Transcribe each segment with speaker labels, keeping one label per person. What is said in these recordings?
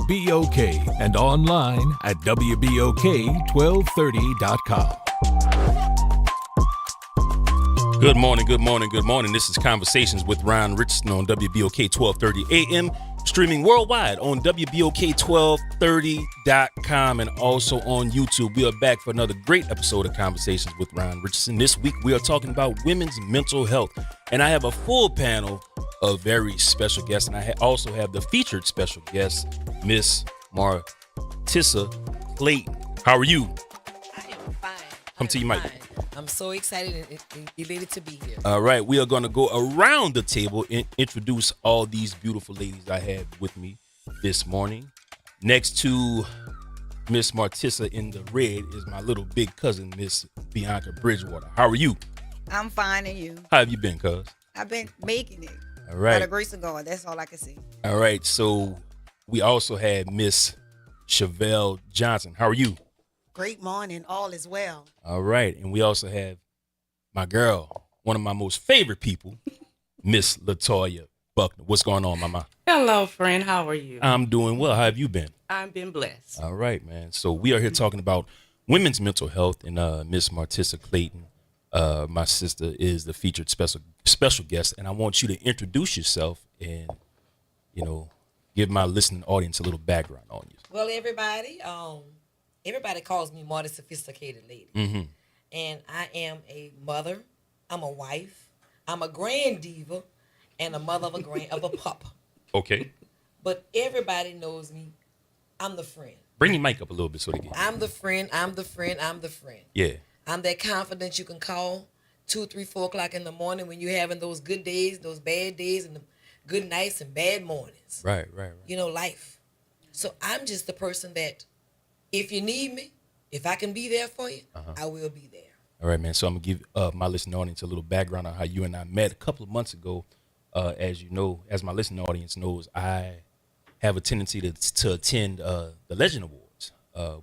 Speaker 1: WBOK and online at WBOK1230.com.
Speaker 2: Good morning, good morning, good morning. This is Conversations with Ron Richardson on WBOK 1230 AM, streaming worldwide on WBOK1230.com and also on YouTube. We are back for another great episode of Conversations with Ron Richardson. This week, we are talking about women's mental health. And I have a full panel of very special guests. And I also have the featured special guest, Miss Martissa Clayton. How are you?
Speaker 3: I am fine.
Speaker 2: Come to your mic.
Speaker 3: I'm so excited and elated to be here.
Speaker 2: All right, we are going to go around the table and introduce all these beautiful ladies I have with me this morning. Next to Miss Martissa in the red is my little big cousin, Miss Bianca Bridgewater. How are you?
Speaker 4: I'm fine, and you?
Speaker 2: How have you been, cuz?
Speaker 4: I've been making it.
Speaker 2: All right.
Speaker 4: By the grace of God, that's all I can say.
Speaker 2: All right, so we also have Miss Chevelle Johnson. How are you?
Speaker 5: Great morning, all is well.
Speaker 2: All right, and we also have my girl, one of my most favorite people, Miss Latoya Buckner. What's going on, mama?
Speaker 6: Hello, friend. How are you?
Speaker 2: I'm doing well. How have you been?
Speaker 6: I've been blessed.
Speaker 2: All right, man. So we are here talking about women's mental health, and Miss Martissa Clayton, my sister, is the featured special guest, and I want you to introduce yourself and, give my listening audience a little background on you.
Speaker 3: Well, everybody calls me more the sophisticated lady.
Speaker 2: Mm-hmm.
Speaker 3: And I am a mother, I'm a wife, I'm a grand diva, and a mother of a pup.
Speaker 2: Okay.
Speaker 3: But everybody knows me. I'm the friend.
Speaker 2: Bring your mic up a little bit so they can.
Speaker 3: I'm the friend.
Speaker 2: Yeah.
Speaker 3: I'm that confidence you can call 2, 3, 4 o'clock in the morning when you're having those good days, those bad days, and the good nights and bad mornings.
Speaker 2: Right.
Speaker 3: Life. So I'm just the person that, if you need me, if I can be there for you, I will be there.
Speaker 2: All right, man. So I'm going to give my listening audience a little background on how you and I met a couple of months ago. As you know, as my listening audience knows, I have a tendency to attend the Legend Awards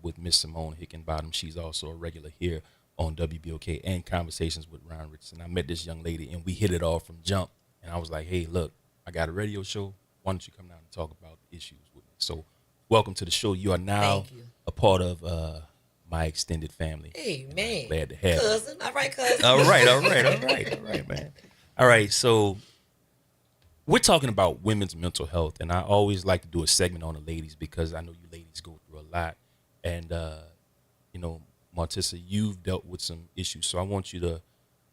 Speaker 2: with Miss Simone Hickenbottom. She's also a regular here on WBOK and Conversations with Ron Richardson. I met this young lady, and we hit it off from jump. And I was like, hey, look, I got a radio show. Why don't you come down and talk about issues with me? So welcome to the show. You are now a part of my extended family.
Speaker 3: Hey, man.
Speaker 2: Glad to have
Speaker 3: cousin. All right, cousin.
Speaker 2: All right, man. All right, so we're talking about women's mental health, and I always like to do a segment on the ladies because I know you ladies go through a lot. And, Martissa, you've dealt with some issues, so I want you to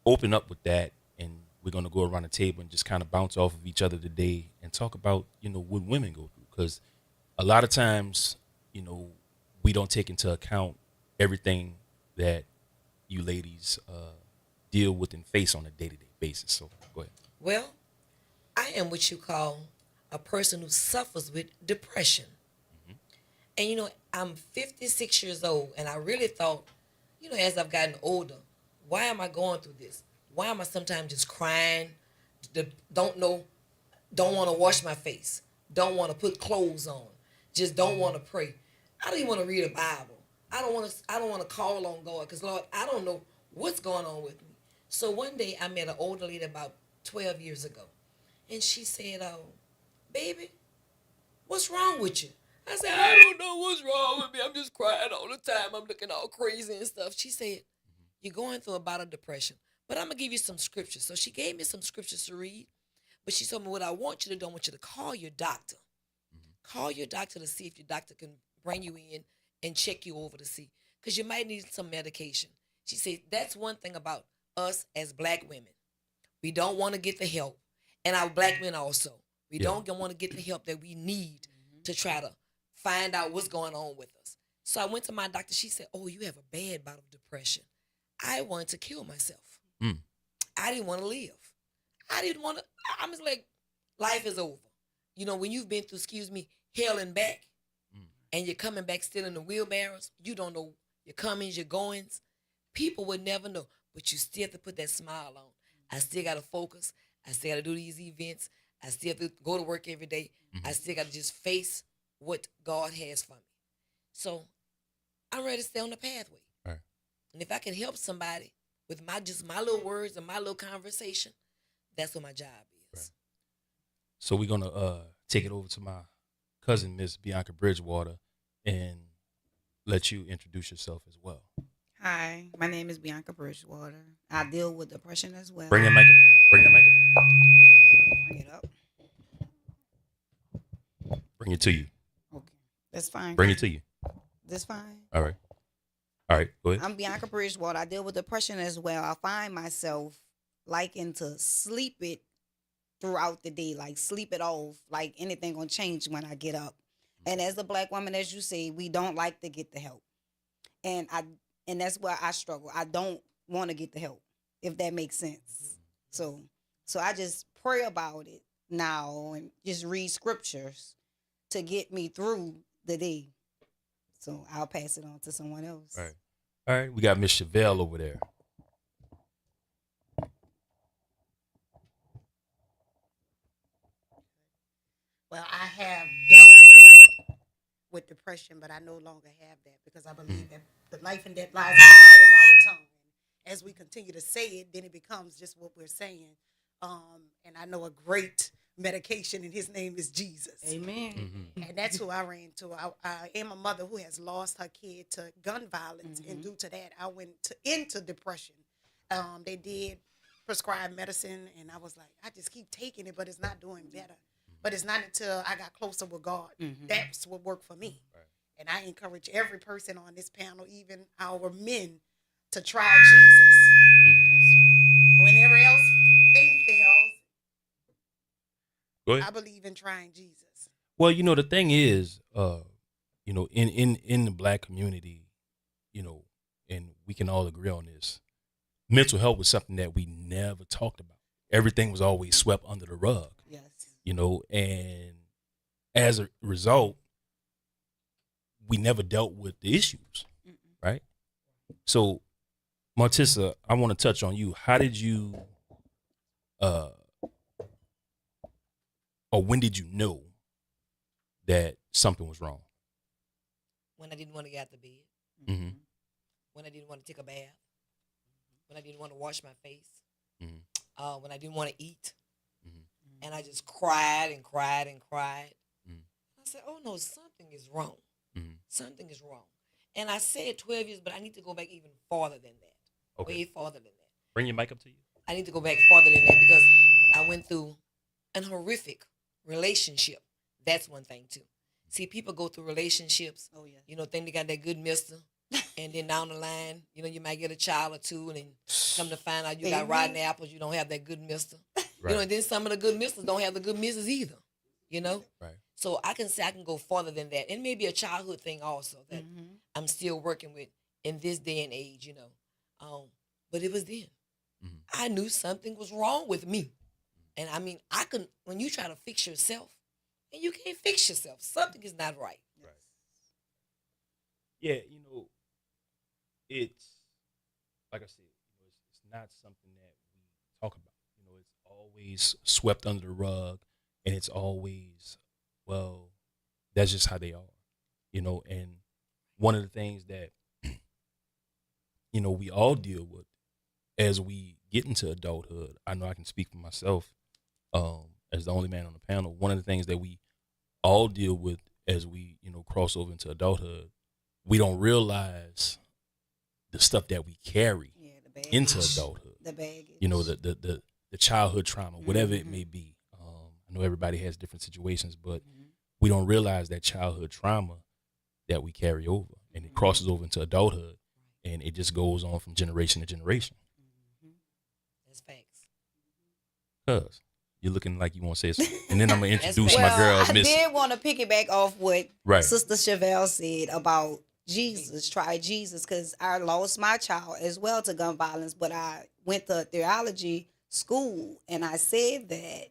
Speaker 2: open up with that, and we're going to go around the table and just kind of bounce off of each other today and talk about, what women go through. Because a lot of times, we don't take into account everything that you ladies deal with and face on a day-to-day basis. So go ahead.
Speaker 3: Well, I am what you call a person who suffers with depression. Mm-hmm. And, I'm 56 years old, and I really thought, as I've gotten older, why am I going through this? Why am I sometimes just crying, don't want to wash my face, don't want to put clothes on, just don't want to pray. I don't even want to read a Bible. I don't want to call on God because, Lord, I don't know what's going on with me. So one day I met an older lady about 12 years ago, and she said, baby, what's wrong with you? I said, I don't know what's wrong with me. I'm just crying all the time. I'm looking all crazy and stuff. She said, you're going through a bout of depression, but I'm going to give you some scriptures. So she gave me some scriptures to read, but she told me what I want you to do. I want you to call your doctor. Mm-hmm. Call your doctor to see if your doctor can bring you in and check you over to see, because you might need some medication. She said, that's one thing about us as black women. We don't want to get the help. And our black men also. We don't want to get the help that we need to try to find out what's going on with us. So I went to my doctor. She said, oh, you have a bad bout of depression. I wanted to kill myself. I didn't want to live. I'm just like, life is over. When you've been through, hell and back, and you're coming back still in the wheelbarrows, you don't know your comings, your goings. People would never know, but you still have to put that smile on. I still got to focus. I still got to do these events. I still have to go to work every day. I still got to just face what God has for me. So I'm ready to stay on the pathway.
Speaker 2: Right.
Speaker 3: And if I can help somebody with my little words and my little conversation, that's what my job is.
Speaker 2: Right. So we're going to take it over to my cousin, Miss Bianca Bridgewater, and let you introduce yourself as well.
Speaker 4: Hi, my name is Bianca Bridgewater. I deal with depression as well.
Speaker 2: Bring the mic. Bring the mic.
Speaker 4: Bring it up.
Speaker 2: Bring it to you.
Speaker 4: Okay, that's fine.
Speaker 2: Bring it to you.
Speaker 4: That's fine.
Speaker 2: All right. All right. Go ahead.
Speaker 4: I'm Bianca Bridgewater. I deal with depression as well. I find myself liking to sleep it throughout the day, like sleep it off, like anything gonna change when I get up. And as a black woman, as you say, we don't like to get the help. And that's where I struggle. I don't want to get the help, if that makes sense. So I just pray about it now and just read scriptures to get me through the day. So I'll pass it on to someone else.
Speaker 2: All right. All right. We got Miss Chevelle over there.
Speaker 5: Well, I have dealt with depression, but I no longer have that because I believe that the life and death lies in the power of our tongue. And as we continue to say it, then it becomes just what we're saying. And I know a great medication, and his name is Jesus.
Speaker 6: Amen.
Speaker 2: Mm-hmm.
Speaker 5: And that's who I ran to. I am a mother who has lost her kid to gun violence, and due to that, I went into depression. They did prescribe medicine, and I was like, I just keep taking it, but it's not doing better. But it's not until I got closer with God. That's what worked for me. Right. And I encourage every person on this panel, even our men, to try Jesus. Whenever else thing fails,
Speaker 2: Go ahead.
Speaker 5: I believe in trying Jesus.
Speaker 2: Well, the thing is, in the black community, and we can all agree on this, mental health was something that we never talked about. Everything was always swept under the rug.
Speaker 4: Yes.
Speaker 2: And as a result, we never dealt with the issues, right? So, Martissa, I want to touch on you. How did you, or when did you know that something was wrong?
Speaker 3: When I didn't want to get out of bed,
Speaker 2: Mm-hmm.
Speaker 3: when I didn't want to take a bath, when I didn't want to wash my face,
Speaker 2: Mm-hmm.
Speaker 3: when I didn't want to eat.
Speaker 2: Mm-hmm.
Speaker 3: And I just cried and cried and cried.
Speaker 2: Mm-hmm.
Speaker 3: I said, oh, no, something is wrong.
Speaker 2: Mm-hmm.
Speaker 3: Something is wrong. And I said 12 years, but I need to go back even farther than that.
Speaker 2: Okay.
Speaker 3: Way farther than that.
Speaker 2: Bring your mic up to you.
Speaker 3: I need to go back farther than that because I went through an horrific relationship. That's one thing, too. See, people go through relationships, think they got that good mister. And then down the line, you might get a child or two, and then come to find out you got rotten apples, you don't have that good mister.
Speaker 2: Right.
Speaker 3: And then some of the good misters don't have the good misses either,
Speaker 2: Right.
Speaker 3: So I can say I can go farther than that. And maybe a childhood thing also that I'm still working with in this day and age, But it was then.
Speaker 2: Mm-hmm.
Speaker 3: I knew something was wrong with me. And I mean, when you try to fix yourself, and you can't fix yourself, something is not right.
Speaker 2: Right. Yeah, it's, like I said, it's not something that we talk about. It's always swept under the rug, and it's always, well, that's just how they are, and one of the things that, we all deal with as we get into adulthood, I know I can speak for myself, as the only man on the panel, one of the things that we all deal with as we, cross over into adulthood, we don't realize the stuff that we carry into adulthood.
Speaker 4: The baggage.
Speaker 2: The childhood trauma, whatever it may be. I know everybody has different situations, but we don't realize that childhood trauma that we carry over, and it crosses over into adulthood, and it just goes on from generation to generation.
Speaker 3: That's facts.
Speaker 2: Cuz you're looking like you want to say something, and then I'm gonna introduce
Speaker 3: Well,
Speaker 2: my girl,
Speaker 4: I
Speaker 2: Miss.
Speaker 4: did want to piggyback off what
Speaker 2: Right.
Speaker 4: Sister Chevelle said about Jesus. Try Jesus, because I lost my child as well to gun violence, but I went to theology school, and I said that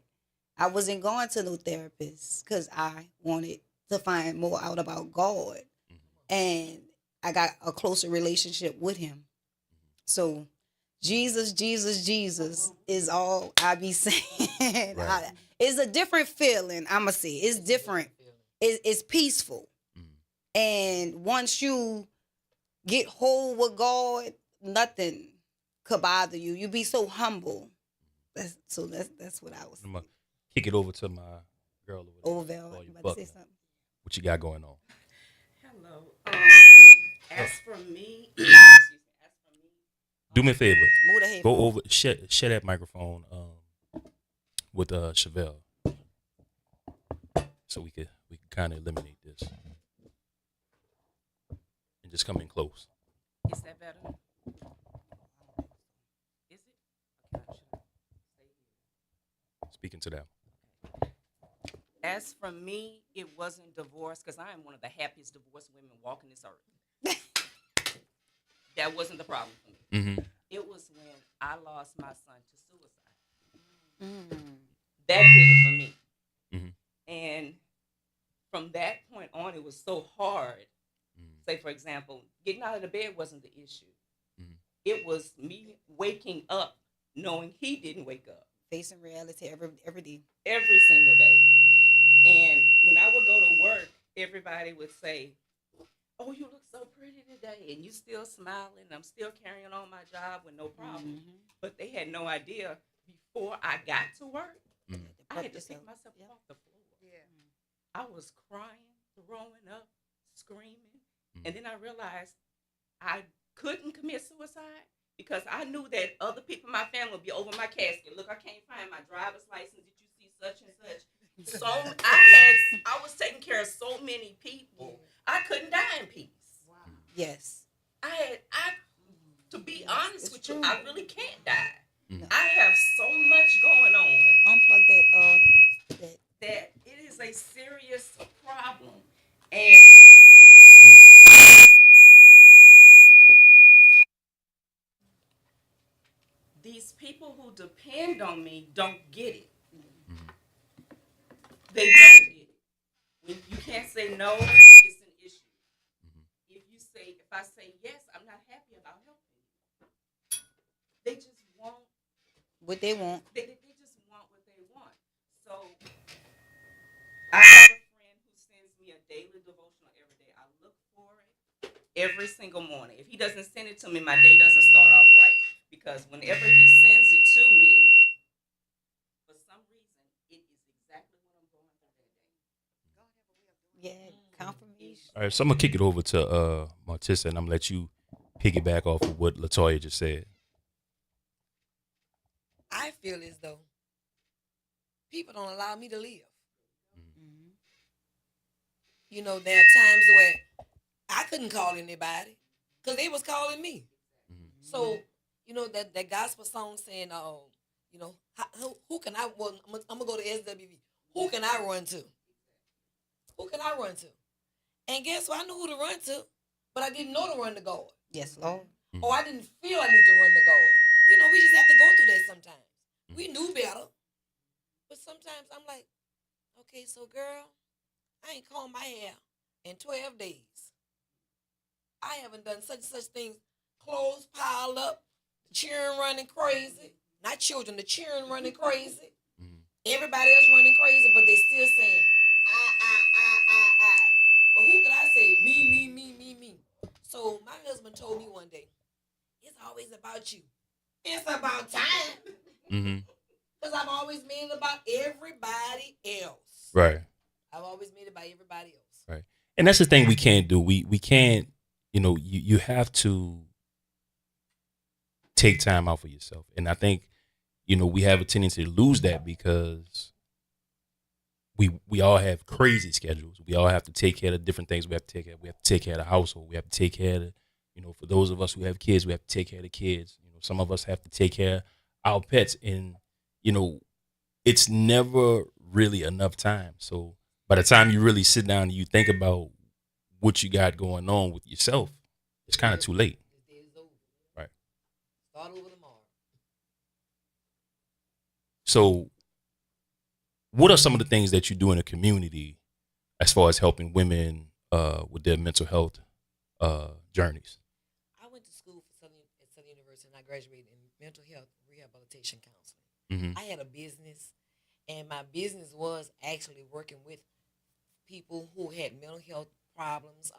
Speaker 4: I wasn't going to no therapist because I wanted to find more out about God, and I got a closer relationship with Him. So Jesus, Jesus, Jesus is all I be saying.
Speaker 2: Right.
Speaker 4: It's a different feeling. I'ma say it's different. It's peaceful, and once you get whole with God, nothing could bother you. You be so humble. That's what I was.
Speaker 2: I'm gonna kick it over to my girl over there.
Speaker 4: Ovell,
Speaker 2: Call you
Speaker 4: you about to say
Speaker 2: Buckner.
Speaker 4: something?
Speaker 2: What you got going on?
Speaker 6: Hello. As for me, excuse me, as for me,
Speaker 2: Do me a favor.
Speaker 4: Move the
Speaker 2: Go
Speaker 4: headphones.
Speaker 2: over, share that microphone with Chevelle, so we can kind of eliminate this and just come in close.
Speaker 6: is that better? Is it? Okay, I should stay here.
Speaker 2: Speaking to that.
Speaker 6: As for me, it wasn't divorce because I am one of the happiest divorced women walking this earth. That wasn't the problem for me.
Speaker 2: Mm-hmm.
Speaker 6: It was when I lost my son to suicide.
Speaker 4: Mm.
Speaker 6: That did it for me.
Speaker 2: Mm-hmm.
Speaker 6: And from that point on, it was so hard. Say, for example, getting out of the bed wasn't the issue.
Speaker 2: Mhm.
Speaker 6: It was me waking up knowing he didn't wake up
Speaker 4: Facing reality every day.
Speaker 6: every single day. And when I would go to work, everybody would say, "Oh, you look so pretty today," and you still smiling. I'm still carrying on my job with no problem.
Speaker 4: Mhm.
Speaker 6: But they had no idea before I got to work,
Speaker 2: Mm-hmm.
Speaker 4: The
Speaker 6: I had to
Speaker 4: purpose
Speaker 6: pick
Speaker 4: of-
Speaker 6: myself
Speaker 4: yeah.
Speaker 6: off the floor.
Speaker 5: Yeah.
Speaker 6: I was crying, throwing up, screaming.
Speaker 2: Mhm.
Speaker 6: And then I realized I couldn't commit suicide because I knew that other people in my family would be over my casket. Look, I can't find my driver's license. Did you see such and such? So I was taking care of so many people. I couldn't die in peace.
Speaker 5: Wow.
Speaker 4: Yes.
Speaker 6: To be
Speaker 4: Yes,
Speaker 6: honest
Speaker 4: it's
Speaker 6: with
Speaker 4: true.
Speaker 6: you, I really can't die.
Speaker 2: Mhm.
Speaker 6: I have so much going on
Speaker 4: Unplug that
Speaker 6: that it is a serious problem. And these people who depend on me don't get it. They don't get it. When you can't say no, it's an issue. If I say yes, I'm not happy about helping you. They just want
Speaker 4: what they want.
Speaker 6: they just want what they want. So I have a friend who sends me a daily devotional every day. I look for it every single morning. If he doesn't send it to me, my day doesn't start off right. Because whenever he sends it to me, for some reason, it is exactly what I'm going through that day.
Speaker 4: Yeah, confirmation.
Speaker 2: All right, so I'm gonna kick it over to Martissa, and I'm gonna let you piggyback off of what Latoya just said.
Speaker 3: I feel as though people don't allow me to live.
Speaker 4: Mhm.
Speaker 3: You know, there are times where I couldn't call anybody because they was calling me. So, you know, that gospel song saying, you know, who can I, well, I'm going to go to SWV. Who can I run to? Who can I run to? And guess what? I knew who to run to, but I didn't know to run to God.
Speaker 4: Yes, Lord.
Speaker 3: Or I didn't feel I need to run to God. You know, we just have to go through that sometimes. We knew better. But sometimes I'm like, okay, so girl, I ain't combed my hair in 12 days. I haven't done such and such things. Clothes piled up, the children running crazy. Not children, the children running crazy. Everybody else running crazy, but they still saying, I. But who could I say? Me. So my husband told me one day, it's always about you. It's about time.
Speaker 2: Mm-hmm.
Speaker 3: Because I've always made it about everybody else.
Speaker 2: Right.
Speaker 3: I've always made it about everybody else.
Speaker 2: Right. And that's the thing we can't do. We can't, you know, you have to take time out for yourself. And I think, you know, we have a tendency to lose that because we all have crazy schedules. We all have to take care of different things we have to take care of. We have to take care of the household. We have to take care of, you know, for those of us who have kids, we have to take care of the kids. You know, some of us have to take care of our pets. And, you know, it's never really enough time. So by the time you really sit down and you think about what you got going on with yourself, it's kind of too late.
Speaker 3: This day is over.
Speaker 2: Right.
Speaker 3: Start over tomorrow.
Speaker 2: So what are some of the things that you do in the community as far as helping women with their mental health journeys?
Speaker 3: I went to school at Southern University and I graduated in mental health rehabilitation counseling.
Speaker 2: Mm-hmm.
Speaker 3: I had a business, and my business was actually working with people who had mental health problems,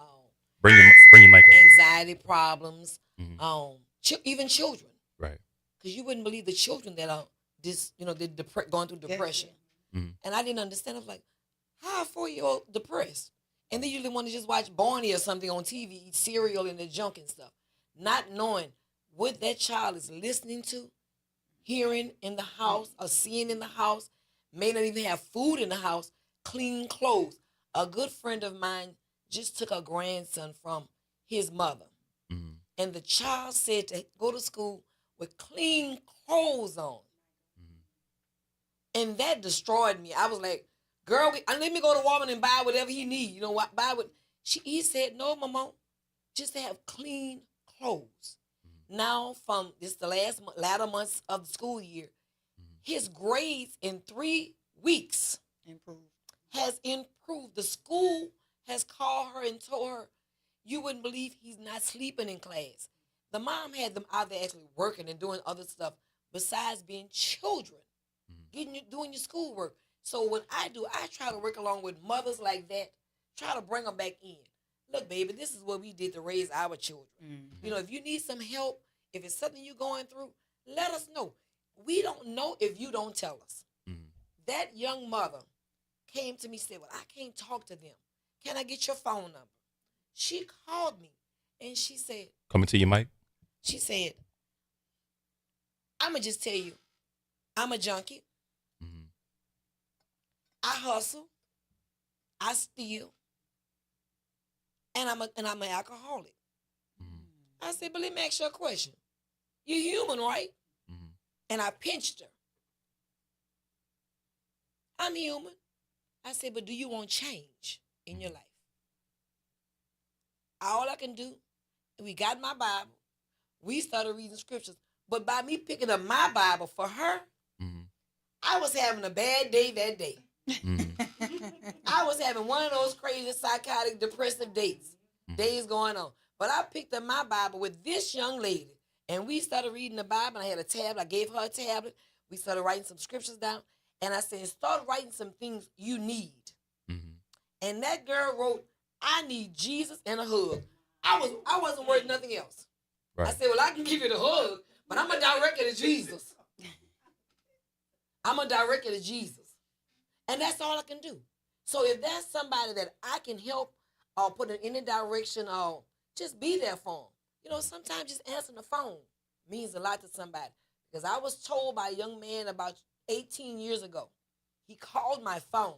Speaker 2: Bring your mic up.
Speaker 3: anxiety problems,
Speaker 2: Mhm.
Speaker 3: Even children.
Speaker 2: Right.
Speaker 3: Because you wouldn't believe the children that are going through depression.
Speaker 2: Mhm.
Speaker 3: And I didn't understand. I was like, how a 4-year-old depressed? And they usually want to just watch Barney or something on TV, eat cereal and the junk and stuff, not knowing what that child is listening to, hearing in the house, or seeing in the house, may not even have food in the house, clean clothes. A good friend of mine just took a grandson from his mother, and the child said to go to school with clean clothes on. And that destroyed me. I was like, girl, let me go to Walmart and buy whatever he needs. You know what? Buy what he said, no, Mama, just to have clean clothes. Now, from this the latter months of the school year, his grades in 3 weeks has improved. The school has called her and told her, you wouldn't believe he's not sleeping in class. The mom had them out there actually working and doing other stuff besides being children, doing your schoolwork. So what I do, I try to work along with mothers like that, try to bring them back in. Look, baby, this is what we did to raise our children. You know, if you need some help, if it's something you're going through, let us know. We don't know if you don't tell us. That young mother came to me and said, well, I can't talk to them. Can I get your phone number? She called me and she said,
Speaker 2: Coming to your mic.
Speaker 3: She said, I'm going to just tell you, I'm a junkie. I hustle. I steal. And I'm an alcoholic. I said, but let me ask you a question. You're human, right? And I pinched her. I'm human. I said, but do you want change in your life? All I can do, we got my Bible. We started reading scriptures. But by me picking up my Bible for her, I was having a bad day that day. I was having one of those crazy, psychotic, depressive days going on. But I picked up my Bible with this young lady, and we started reading the Bible. I had a tablet. I gave her a tablet. We started writing some scriptures down. And I said, start writing some things you need. And that girl wrote, I need Jesus and a hug. I wasn't worth nothing else. Right. I said, well, I can give you the hug, but I'm going to direct it to Jesus. I'm going to direct it to Jesus. And that's all I can do. So if that's somebody that I can help or put in any direction or just be there for them. You know, sometimes just answering the phone means a lot to somebody. Because I was told by a young man about 18 years ago, he called my phone.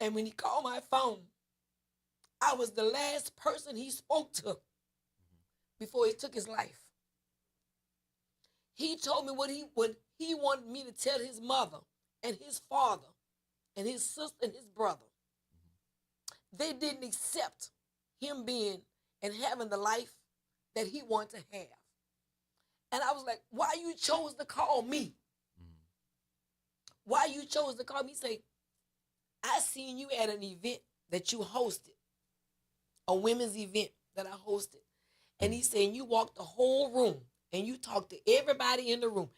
Speaker 3: And when he called my phone, I was the last person he spoke to before he took his life. He told me what he wanted me to tell his mother and his father and his sister and his brother. They didn't accept him being and having the life that he wanted to have. And I was like, why you chose to call me? Why you chose to call me? Say, I seen you at an event that you hosted, a women's event that I hosted. And he said, you walked the whole room and you talked to everybody in the room.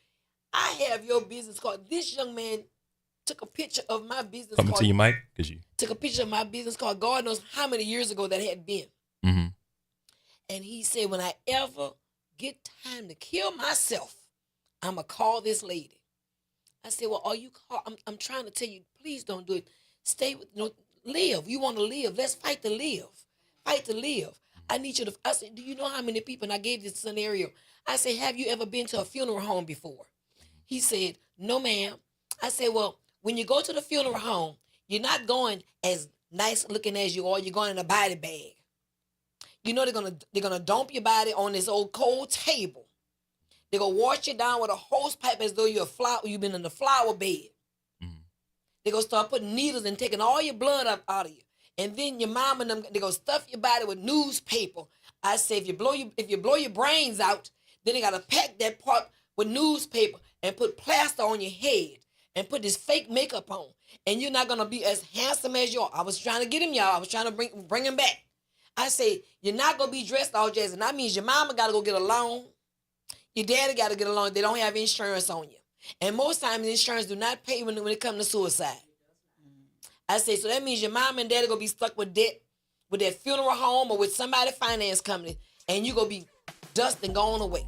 Speaker 3: I have your business card. This young man took a picture of my business card.
Speaker 2: Coming to your mic?
Speaker 3: Took a picture of my business card. God knows how many years ago that had been. And he said, when I ever get time to kill myself, I'm going to call this lady. I said, well, I'm trying to tell you, please don't do it. Stay with, live. You want to live. Let's fight to live. Fight to live. I need you to, I said, do you know how many people, and I gave this scenario. I said, have you ever been to a funeral home before? He said, no, ma'am. I said, well, when you go to the funeral home, you're not going as nice looking as you are. You're going in a body bag. You know they're gonna dump your body on this old cold table. They're gonna wash you down with a hose pipe as though you've been in the flower bed. They're gonna start putting needles and taking all your blood up out of you. And then your mom and them, they're gonna stuff your body with newspaper. I say if you blow your brains out, then they gotta pack that part with newspaper and put plaster on your head and put this fake makeup on. And you're not gonna be as handsome as you are. I was trying to get him, y'all. I was trying to bring him back. I say, you're not going to be dressed all jazzy. And that means your mama got to go get a loan. Your daddy got to get a loan. They don't have insurance on you. And most times, insurance do not pay when it comes to suicide. I say, so that means your mom and daddy going to be stuck with debt, with that funeral home or with somebody's finance company. And you're going to be dust and gone away.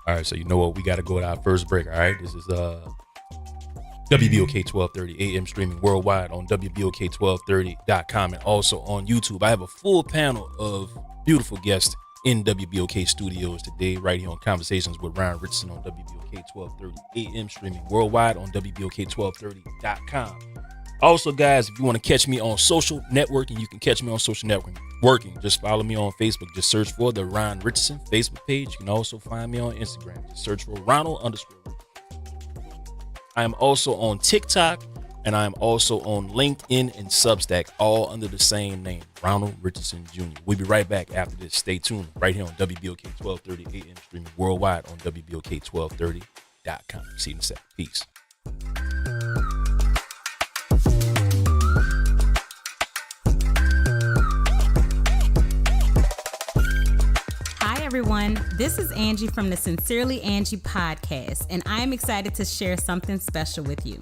Speaker 2: All right, so you know what? We got to go to our first break, all right? This WBOK 1230 AM streaming worldwide on WBOK1230.com and also on YouTube. I have a full panel of beautiful guests in WBOK studios today, right here on Conversations with Ron Richardson on WBOK 1230 AM streaming worldwide on WBOK1230.com. Also, guys, if you want to catch me on social networking, you can catch me on social networking. Just follow me on Facebook. Just search for the Ron Richardson Facebook page. You can also find me on Instagram. Just search for Ronald_. I am also on TikTok, and I am also on LinkedIn and Substack, all under the same name, Ronald Richardson Jr. We'll be right back after this. Stay tuned right here on WBOK 1230 AM streaming worldwide on WBOK1230.com. See you in a second. Peace.
Speaker 7: Everyone, this is Angie from the Sincerely Angie podcast, and I'm excited to share something special with you.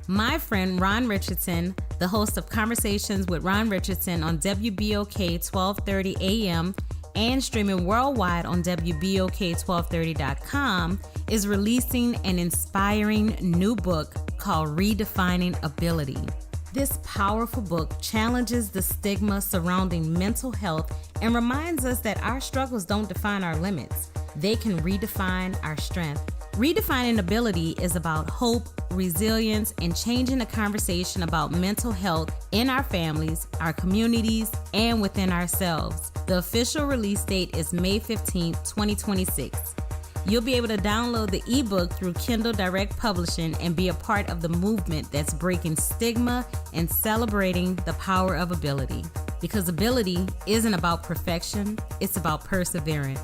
Speaker 7: My friend Ron Richardson, the host of Conversations with Ron Richardson on WBOK 1230 AM and streaming worldwide on WBOK1230.com, is releasing an inspiring new book called Redefining Ability. This powerful book challenges the stigma surrounding mental health and reminds us that our struggles don't define our limits. They can redefine our strength. Redefining Ability is about hope, resilience, and changing the conversation about mental health in our families, our communities, and within ourselves. The official release date is May 15th, 2026. You'll be able to download the ebook through Kindle Direct Publishing and be a part of the movement that's breaking stigma and celebrating the power of ability. Because ability isn't about perfection, it's about perseverance.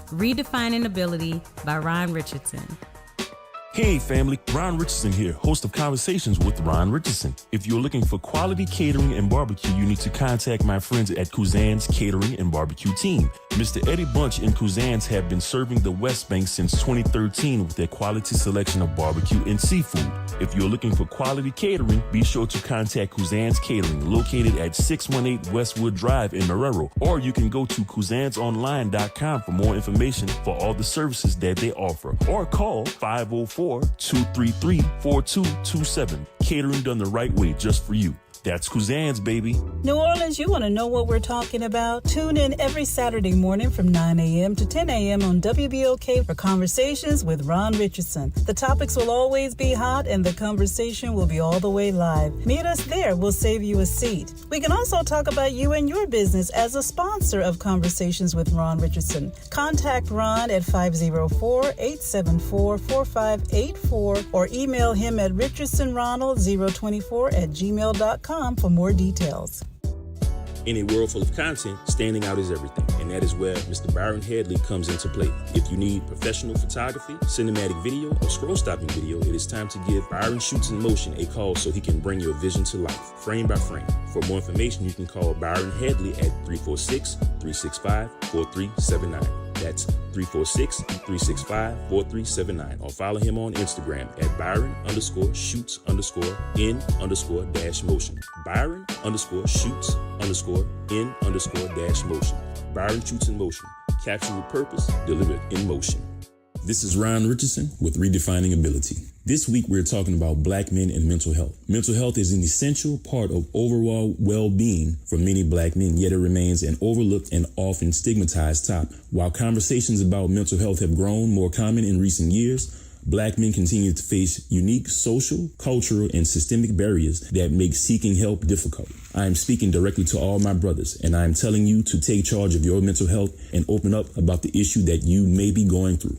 Speaker 7: Redefining Ability by Ron Richardson.
Speaker 8: Hey family, Ron Richardson here, host of Conversations with Ron Richardson. If you're looking for quality catering and barbecue, you need to contact my friends at Kuzan's Catering and Barbecue Team. Mr. Eddie Bunch and Kuzan's have been serving the West Bank since 2013 with their quality selection of barbecue and seafood. If you're looking for quality catering, be sure to contact Kuzan's Catering, located at 618 Westwood Drive in Marrero, or you can go to kuzansonline.com for more information for all the services that they offer, or call 504-233-4227. Catering done the right way just for you. That's Kuzan's, baby.
Speaker 9: New Orleans, you want to know what we're talking about? Tune in every Saturday morning from 9 a.m. to 10 a.m. on WBOK for Conversations with Ron Richardson. The topics will always be hot and the conversation will be all the way live. Meet us there. We'll save you a seat. We can also talk about you and your business as a sponsor of Conversations with Ron Richardson. Contact Ron at 504-874-4584 or email him at richardsonronald024@gmail.com for more details.
Speaker 2: In a world full of content, standing out is everything, and that is where Mr. Byron Headley comes into play. If you need professional photography, cinematic video, or scroll-stopping video, it is time to give Byron Shoots in Motion a call so he can bring your vision to life, frame by frame. For more information, you can call Byron Headley at 346-365-4379. That's 346-365-4379, or follow him on Instagram at Byron_shoots_in_-motion. Byron_shoots_in_-motion. Byron Shoots in Motion. Capture with purpose, delivered in motion. This is Ron Richardson with Redefining Ability. This week, we're talking about Black men and mental health. Mental health is an essential part of overall well-being for many Black men, yet it remains an overlooked and often stigmatized topic. While conversations about mental health have grown more common in recent years, Black men continue to face unique social, cultural, and systemic barriers that make seeking help difficult. I am speaking directly to all my brothers, and I am telling you to take charge of your mental health and open up about the issue that you may be going through.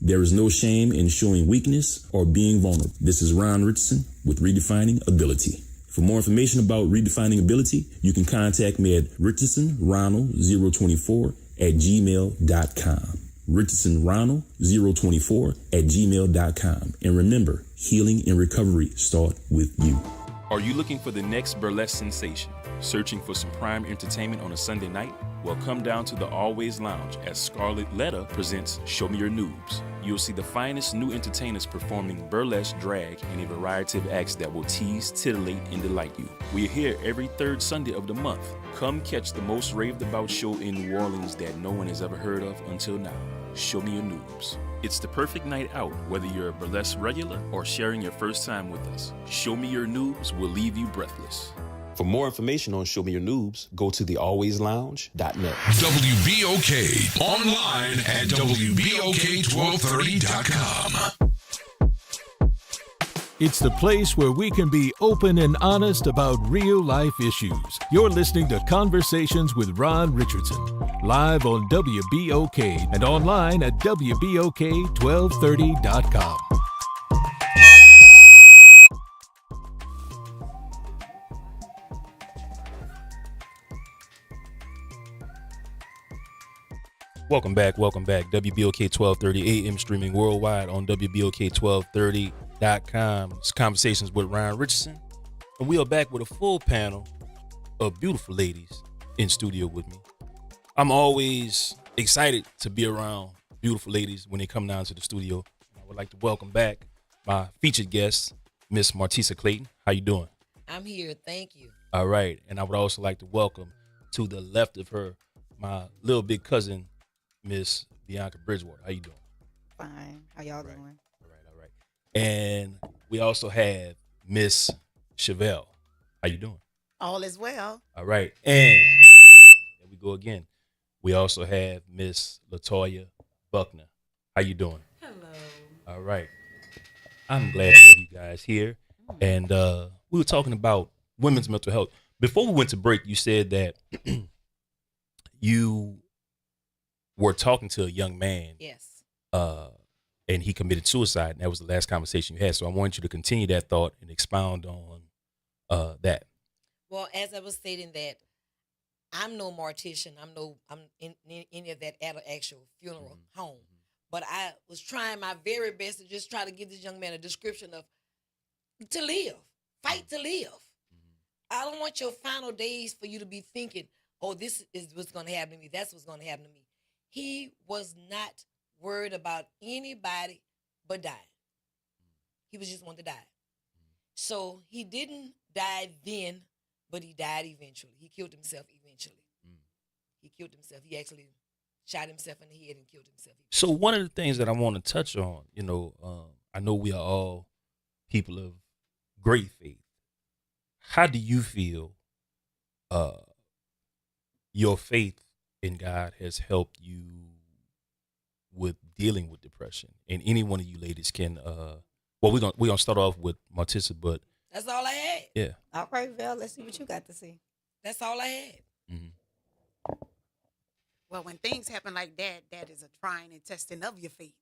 Speaker 2: There is no shame in showing weakness or being vulnerable. This is Ron Richardson with Redefining Ability. For more information about Redefining Ability, you can contact me at richardsonronald024@gmail.com. richardsonronald024@gmail.com. And remember, healing and recovery start with you. Are you looking for the next burlesque sensation?
Speaker 8: Searching for some prime entertainment on a Sunday night? Well, come down to the Always Lounge as Scarlett Letta presents Show Me Your Noobs. You'll see the finest new entertainers performing burlesque, drag, and a variety of acts that will tease, titillate, and delight you. We're here every third Sunday of the month. Come catch the most raved about show in New Orleans that no one has ever heard of until now. Show Me Your Noobs. It's the perfect night out, whether you're a burlesque regular or sharing your first time with us. Show Me Your Noobs will leave you breathless. For more information on Show Me Your Noobs, go to thealwayslounge.net.
Speaker 1: WBOK. Online at WBOK1230.com. It's the place where we can be open and honest about real life issues. You're listening to Conversations with Ron Richardson, live on WBOK and online at WBOK1230.com.
Speaker 2: Welcome back. WBOK 1230 AM streaming worldwide on WBOK1230.com. It's Conversations with Ryan Richardson. And we are back with a full panel of beautiful ladies in studio with me. I'm always excited to be around beautiful ladies when they come down to the studio. I would like to welcome back my featured guest, Miss Martisa Clayton. How you doing?
Speaker 3: I'm here. Thank you.
Speaker 2: All right. And I would also like to welcome to the left of her, my little big cousin, Miss Bianca Bridgewater. How you doing?
Speaker 4: Fine. How y'all doing?
Speaker 2: All right. And we also have Miss Chevelle. How you doing?
Speaker 5: All is well.
Speaker 2: All right. And there we go again. We also have Miss Latoya Buckner. How you doing?
Speaker 6: Hello.
Speaker 2: All right. I'm glad to have you guys here. And we were talking about women's mental health. Before we went to break, you said that you were talking to a young man.
Speaker 3: Yes.
Speaker 2: And he committed suicide. And that was the last conversation you had. So I want you to continue that thought and expound on that.
Speaker 3: Well, as I was stating that, I'm no mortician. I'm in any of that at an actual funeral home. But I was trying my very best to just try to give this young man a description of to live, fight to live. I don't want your final days for you to be thinking, oh, this is what's going to happen to me. That's what's going to happen to me. He was not worried about anybody but dying. He was just wanting to die. So he didn't die then, but he died eventually. He killed himself eventually. He killed himself. He actually shot himself in the head and killed himself.
Speaker 2: So one of the things that I want to touch on, I know we are all people of great faith. How do you feel your faith in God has helped you with dealing with depression? And any one of you ladies can we're gonna start off with Martisa, but
Speaker 3: That's all I had.
Speaker 2: yeah.
Speaker 4: All right, Val, let's see what you got to see.
Speaker 3: That's all I had.
Speaker 5: Well, when things happen like that, that is a trying and testing of your faith.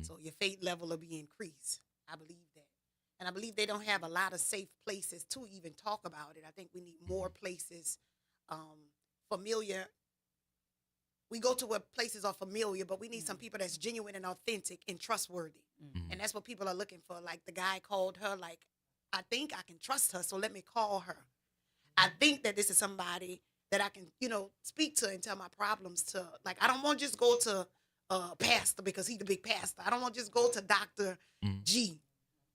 Speaker 5: So your faith level will be increased. I believe that. And I believe they don't have a lot of safe places to even talk about it. I think we need more places familiar. We go to where places are familiar, but we need some people that's genuine and authentic and trustworthy. And that's what people are looking for. Like the guy called her, like, I think I can trust her, so let me call her. I think that this is somebody that I can, speak to and tell my problems to. Like, I don't want to just go to pastor because he's the big pastor. I don't want to just go to Dr. G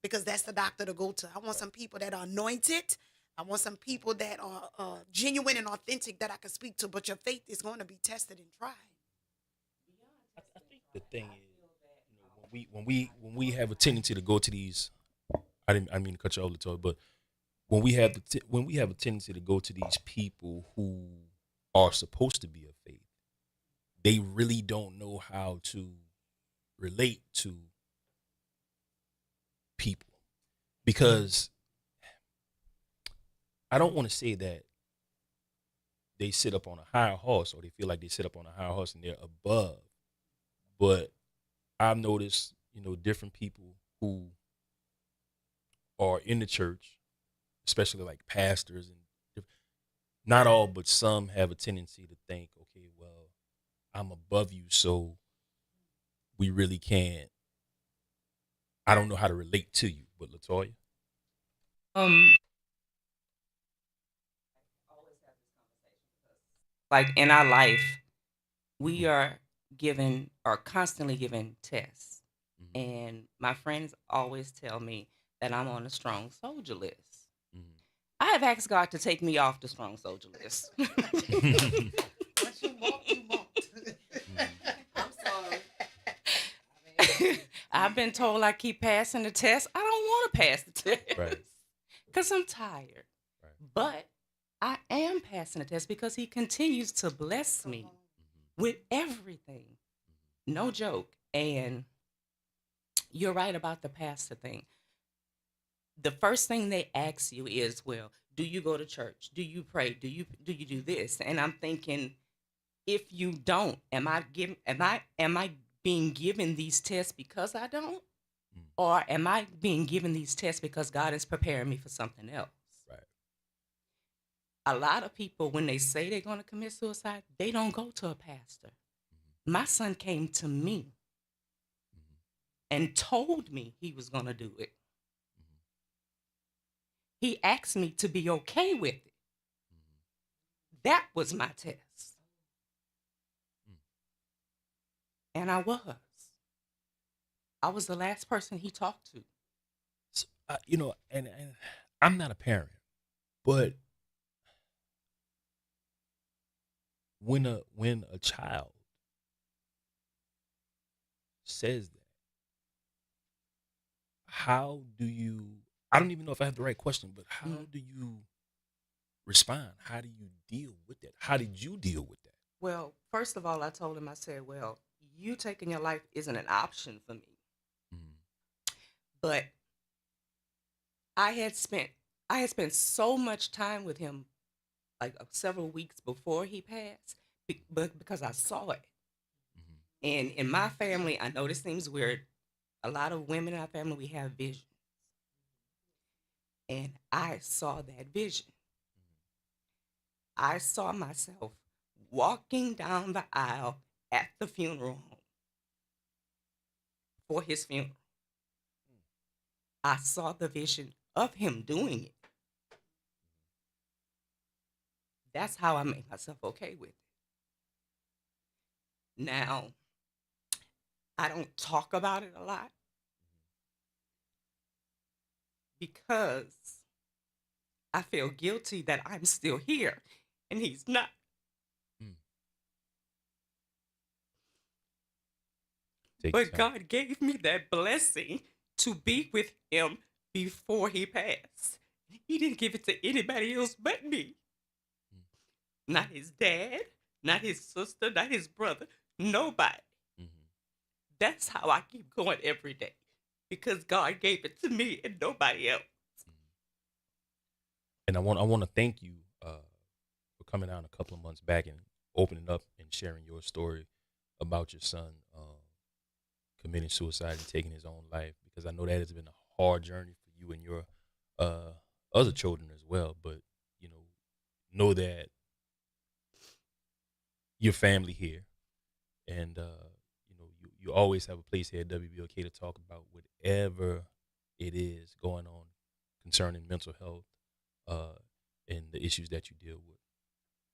Speaker 5: because that's the doctor to go to. I want some people that are anointed. I want some people that are genuine and authentic that I can speak to. But your faith is going to be tested and tried.
Speaker 2: I think the thing is, when we have a tendency to go to these, I didn't mean to cut you off, Latoya, but when we have a tendency to go to these people who are supposed to be of faith, they really don't know how to relate to people, because I don't want to say that they sit up on a higher horse or they feel like they sit up on a higher horse and they're above, but I've noticed, different people who are in the church, especially like pastors, and not all, but some have a tendency to think, okay, well, I'm above you, so we really can't. I don't know how to relate to you, but Latoya?
Speaker 6: like in our life, we are given or constantly given tests.
Speaker 2: Mhm.
Speaker 6: And my friends always tell me that I'm on a strong soldier list.
Speaker 2: Mhm.
Speaker 6: I have asked God to take me off the strong soldier list.
Speaker 5: Once you walk, you walk.
Speaker 3: I'm sorry.
Speaker 6: I've been told I keep passing the test. I don't want to pass the test
Speaker 2: Right.
Speaker 6: because I'm tired.
Speaker 2: Right.
Speaker 6: But I am passing the test because He continues to bless me with everything. No joke. And you're right about the pastor thing. The first thing they ask you is, well, do you go to church? Do you pray? Do you do this? And I'm thinking, if you don't, am I being given these tests because I don't?
Speaker 2: Mm.
Speaker 6: Or am I being given these tests because God is preparing me for something else?
Speaker 2: Right.
Speaker 6: A lot of people, when they say they're going to commit suicide, they don't go to a pastor. My son came to me and told me he was going to do it. He asked me to be okay with it. That was my test. And I was. I was the last person he talked to.
Speaker 2: So, and I'm not a parent, but when a child says that, how do you? I don't even know if I have the right question, but how do you respond? How do you deal with that? How did you deal with that?
Speaker 6: Well, first of all, I told him, I said, well, you taking your life isn't an option for me.
Speaker 2: Mm.
Speaker 6: But I had spent so much time with him, like several weeks before he passed, but because I saw it.
Speaker 2: Mhm.
Speaker 6: And in my family, I know this seems weird. A lot of women in our family, we have vision. And I saw that vision. I saw myself walking down the aisle at the funeral home for his funeral. I saw the vision of him doing it. That's how I made myself okay with it. Now, I don't talk about it a lot because I feel guilty that I'm still here and he's not.
Speaker 2: Mm. Take
Speaker 6: But
Speaker 2: your time.
Speaker 6: God gave me that blessing to be with him before he passed. He didn't give it to anybody else but me. Not his dad, not his sister, not his brother, nobody.
Speaker 2: Mhm.
Speaker 6: That's how I keep going every day because God gave it to me and nobody else.
Speaker 2: And I want to thank you for coming out a couple of months back and opening up and sharing your story about your son committing suicide and taking his own life, because I know that has been a hard journey for you and your uh, other children as well. But know that your family here, and you always have a place here at WBOK to talk about whatever it is going on concerning mental health and the issues that you deal with.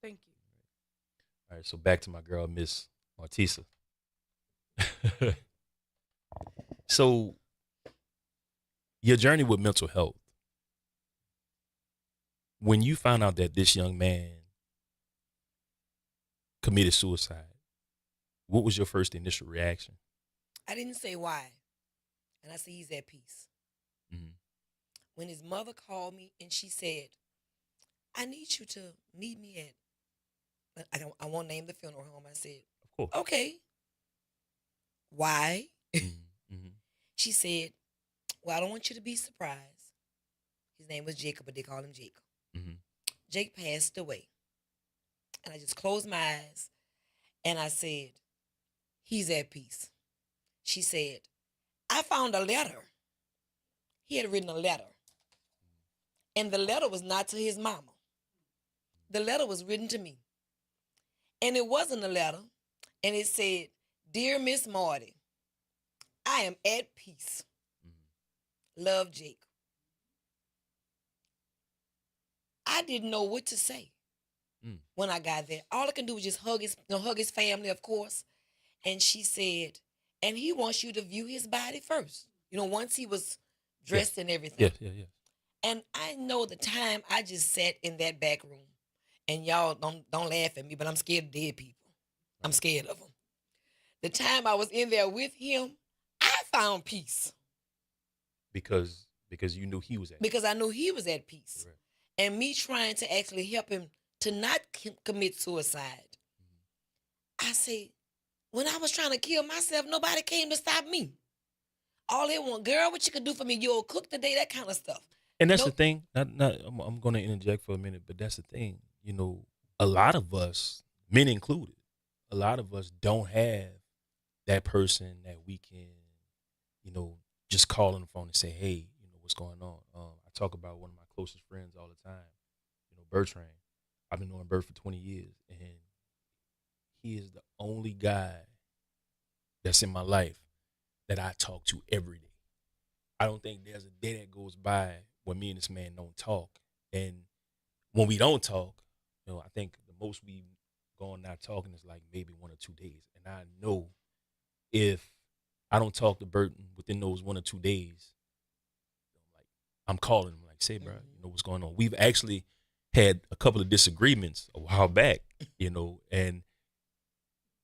Speaker 6: Thank you.
Speaker 2: All right, so back to my girl, Miss Martisa. So your journey with mental health, when you found out that this young man committed suicide, what was your first initial reaction?
Speaker 3: I didn't say why. And I said, he's at peace.
Speaker 2: Mm-hmm.
Speaker 3: When his mother called me and she said, I need you to meet me at, I won't name the funeral home. I said,
Speaker 2: Of course.
Speaker 3: okay. Why?
Speaker 2: Mm-hmm. Mm-hmm.
Speaker 3: She said, well, I don't want you to be surprised. His name was Jacob, but they call him Jacob.
Speaker 2: Mm-hmm.
Speaker 3: Jake passed away. And I just closed my eyes and I said, he's at peace. She said, I found a letter. He had written a letter. And the letter was not to his mama. The letter was written to me. And it wasn't a letter. And it said, Dear Miss Marty, I am at peace. Love, Jake. I didn't know what to say. when I got there. All I can do was just hug his family, of course. And she said, and he wants you to view his body first. Once he was dressed and everything.
Speaker 2: Yeah.
Speaker 3: And I know the time I just sat in that back room, and y'all don't laugh at me, but I'm scared of dead people. I'm scared of them. The time I was in there with him, I found peace.
Speaker 2: Because you knew he was at
Speaker 3: Because I knew he was at peace.
Speaker 2: Correct.
Speaker 3: And me trying to actually help him to not commit suicide. I say, when I was trying to kill myself, nobody came to stop me. All they want, girl, what you could do for me? You'll cook today, that kind of stuff.
Speaker 2: And that's the thing. I'm going to interject for a minute, but that's the thing. A lot of us, men included, a lot of us don't have that person that we can, just call on the phone and say, hey, what's going on? I talk about one of my closest friends all the time, Bertrand. I've been knowing Bert for 20 years, and he is the only guy that's in my life that I talk to every day. I don't think there's a day that goes by when me and this man don't talk. And when we don't talk, I think the most we've gone not talking is like maybe 1 or 2 days. And I know if I don't talk to Burton within those 1 or 2 days, I'm calling him like, say, bro, what's going on? We've actually had a couple of disagreements a while back, and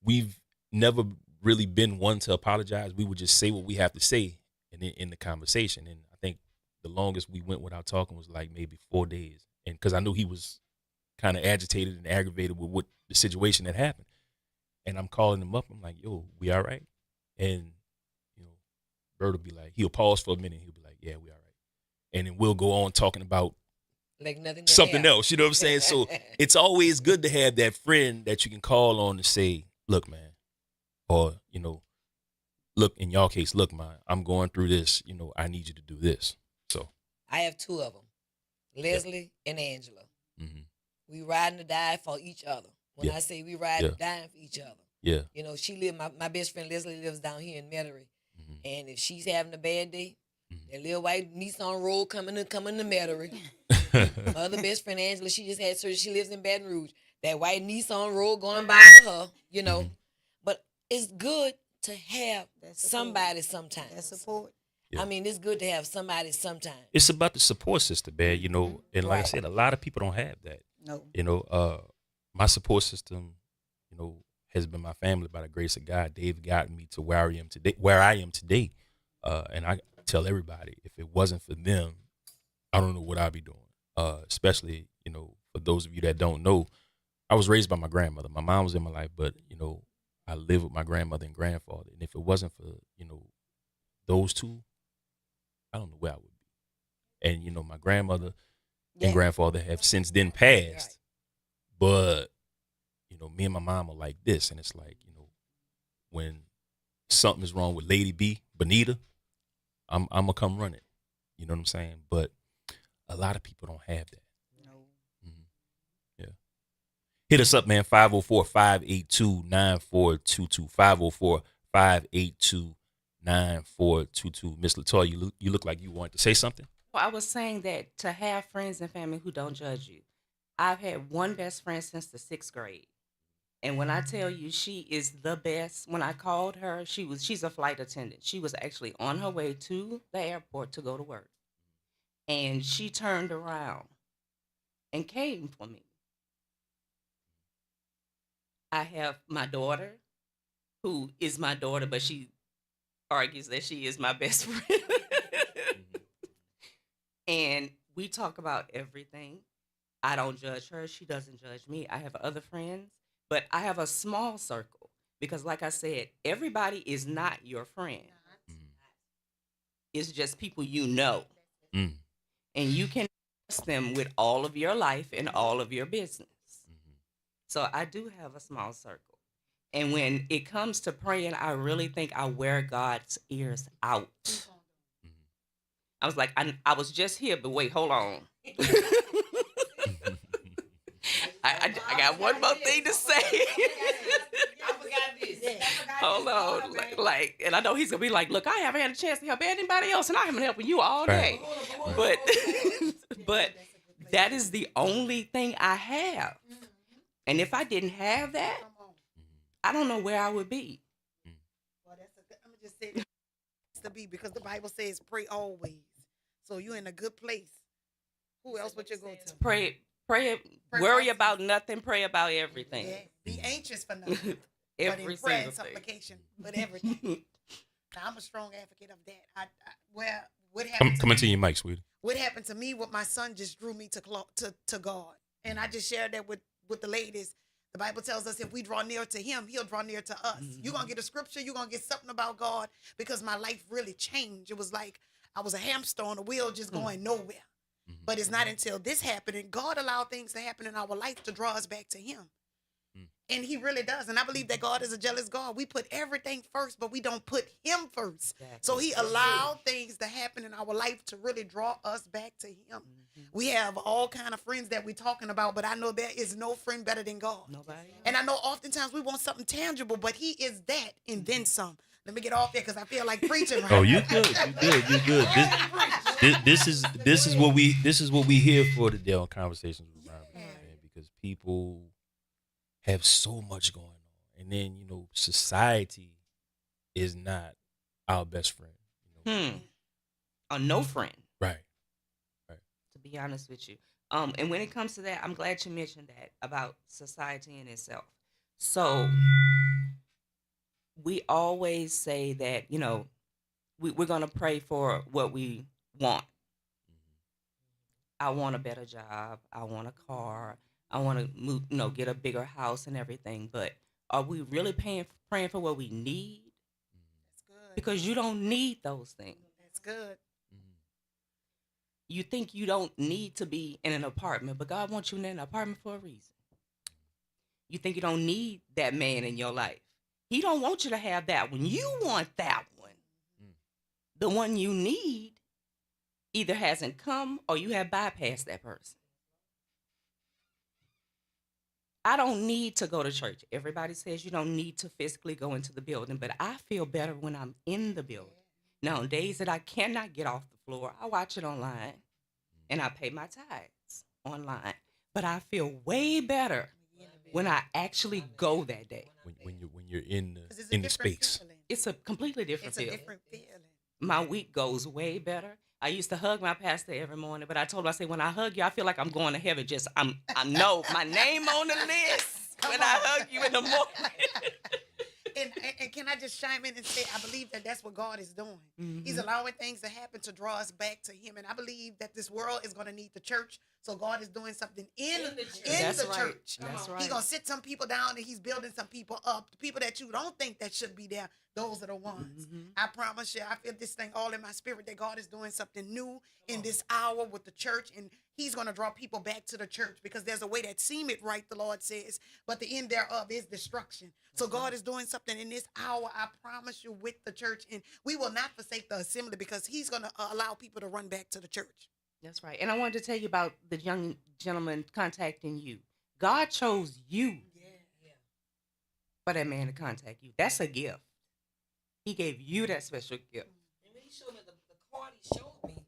Speaker 2: we've never really been one to apologize. We would just say what we have to say in the conversation. And I think the longest we went without talking was like maybe 4 days. And because I knew he was kind of agitated and aggravated with what the situation that happened. And I'm calling him up. I'm like, yo, we all right? And, Bert will be like, he'll pause for a minute. He'll be like, yeah, we all right. And then we'll go on talking about
Speaker 3: like nothing
Speaker 2: something else. You know what I'm saying? So it's always good to have that friend that you can call on and say, look, man, or, look, in y'all case, look, man, I'm going through this. I need you to do this. So
Speaker 3: I have 2 of them, Leslie and Angela.
Speaker 2: Mm-hmm.
Speaker 3: We ride and die for each other. When I say we ride and die for each other.
Speaker 2: Yeah.
Speaker 3: She my best friend Leslie lives down here in Metairie.
Speaker 2: Mm-hmm.
Speaker 3: And if she's having a bad day, that little white Nissan Road coming to Metairie. My other best friend Angela, she just had surgery. She lives in Baton Rouge. That white Nissan Road going by for her,
Speaker 2: Mm-hmm.
Speaker 3: But it's good to have somebody sometimes.
Speaker 4: That support.
Speaker 2: Yeah.
Speaker 3: I mean, it's good to have somebody sometimes.
Speaker 2: It's about the support system, man, and like I said, a lot of people don't have that.
Speaker 4: No.
Speaker 2: My support system, has been my family. By the grace of God, they've gotten me to where I am today. And I tell everybody, if it wasn't for them, I don't know what I'd be doing. Especially, for those of you that don't know, I was raised by my grandmother. My mom was in my life, but, I live with my grandmother and grandfather. And if it wasn't for, those two, I don't know where I would be. And, my grandmother and grandfather have since then passed. But, me and my mom are like this. And it's like, when something is wrong with Lady B, Bonita, I'm going to come run it. You know what I'm saying? But a lot of people don't have that.
Speaker 4: No.
Speaker 2: Mm-hmm. Yeah. Hit us up, man. 504-582-9422. 504-582-9422. Miss LaToya, you look like you wanted to say something.
Speaker 6: Well, I was saying that to have friends and family who don't judge you. I've had one best friend since the 6th grade. And when I tell you she is the best, when I called her, she's a flight attendant. She was actually on her way to the airport to go to work. And she turned around and came for me. I have my daughter, who is my daughter, but she argues that she is my best friend. And we talk about everything. I don't judge her. She doesn't judge me. I have other friends, but I have a small circle because, like I said, everybody is not your friend. It's just people you know.
Speaker 2: Mm.
Speaker 6: And you can trust them with all of your life and all of your business.
Speaker 2: Mm-hmm.
Speaker 6: So I do have a small circle. And when it comes to praying, I really think I wear God's ears out.
Speaker 2: Mm-hmm.
Speaker 6: I was like, I was just here, but wait, hold on. I got one more thing to say.
Speaker 3: I forgot this.
Speaker 6: Hold on. Like, and I know he's going to be like, look, I haven't had a chance to help anybody else, and I haven't helping you all day. But that is the only thing I have. And if I didn't have that,
Speaker 5: Come on.
Speaker 6: I don't know where I would be.
Speaker 5: Well, that's a good, I'm gonna just say that to be because the Bible says pray always. So you're in a good place. Who else would you go to?
Speaker 6: Pray,
Speaker 5: Pray
Speaker 6: worry
Speaker 5: about-
Speaker 6: about nothing, pray about everything.
Speaker 5: Yeah. Be anxious for nothing. But
Speaker 6: Every
Speaker 5: in prayer
Speaker 6: single
Speaker 5: and
Speaker 6: thing.
Speaker 5: supplication, but everything. Now, I'm a strong advocate of that. What
Speaker 2: Come,
Speaker 5: happened?
Speaker 2: come into your mic, sweetie.
Speaker 5: What happened to me with my son just drew me to God, and I just shared that with the ladies. The Bible tells us if we draw near to Him, He'll draw near to us. You're gonna get a scripture. You're gonna get something about God because my life really changed. It was like I was a hamster on a wheel, just going nowhere. But it's not until this happened, and God allowed things to happen in our life to draw us back to Him. And He really does. And I believe that God is a jealous God. We put everything first, but we don't put Him first.
Speaker 6: Exactly.
Speaker 5: So He allowed things to happen in our life to really draw us back to Him. We have all kind of friends that we're talking about, but I know there is no friend better than God.
Speaker 6: Nobody.
Speaker 5: And I know oftentimes we want something tangible, but He is that and then some. Let me get off there because I feel like preaching right
Speaker 2: Oh,
Speaker 5: now.
Speaker 2: you good. You good. This is what we here for today on Conversations with Ron, man, because people have so much going on, and then society is not our best friend.
Speaker 6: A no friend,
Speaker 2: Right.
Speaker 6: to be honest with you. And when it comes to that, I'm glad you mentioned that about society in itself. So we always say that, we're going to pray for what we want. I want a better job. I want a car. I want to move, get a bigger house and everything. But are we really praying for what we need?
Speaker 5: That's good.
Speaker 6: Because you don't need those things.
Speaker 5: That's good.
Speaker 6: You think you don't need to be in an apartment, but God wants you in an apartment for a reason. You think you don't need that man in your life. He don't want you to have that one. You want that one. The one you need either hasn't come or you have bypassed that person. I don't need to go to church. Everybody says you don't need to physically go into the building, but I feel better when I'm in the building. Now, on days that I cannot get off the floor, I watch it online and I pay my tithes online. But I feel way better when I actually go that day.
Speaker 2: When you're in
Speaker 5: 'Cause it's a
Speaker 2: the
Speaker 5: different
Speaker 2: space.
Speaker 5: feeling.
Speaker 6: It's a completely different
Speaker 5: It's a
Speaker 6: feeling.
Speaker 5: different feeling.
Speaker 6: My week goes way better. I used to hug my pastor every morning, but I told him, I said, when I hug you, I feel like I'm going to heaven. I know my name on the list when I hug you in the morning.
Speaker 5: And can I just chime in and say, I believe that that's what God is doing. He's allowing things to happen to draw us back to Him. And I believe that this world is going to need the church. So God is doing something in the
Speaker 6: That's right.
Speaker 5: church.
Speaker 6: That's right.
Speaker 5: He's going to sit some people down and He's building some people up. The people that you don't think that should be there, those are the ones. I promise you, I feel this thing all in my spirit that God is doing something new in this hour with the church. And He's going to draw people back to the church because there's a way that seemeth right, the Lord says, but the end thereof is destruction. So God is doing something in this hour, I promise you, with the church. And we will not forsake the assembly because He's going to allow people to run back to the church.
Speaker 6: That's right. And I wanted to tell you about the young gentleman contacting you. God chose you for that man to contact you. That's a gift. He gave you that special gift.
Speaker 3: And when he showed me the card he showed me,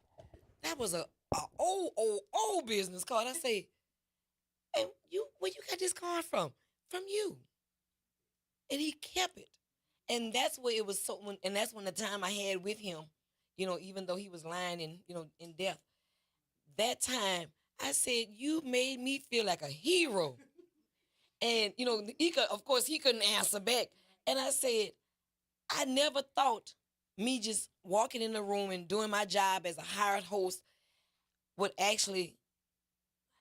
Speaker 3: that was a old business card. I say, hey, where you got this card from? From you. And he kept it. And that's where it was and that's when the time I had with him, even though he was lying in death. That time, I said, you made me feel like a hero. And, he couldn't answer back. And I said, I never thought me just walking in the room and doing my job as a hired host would actually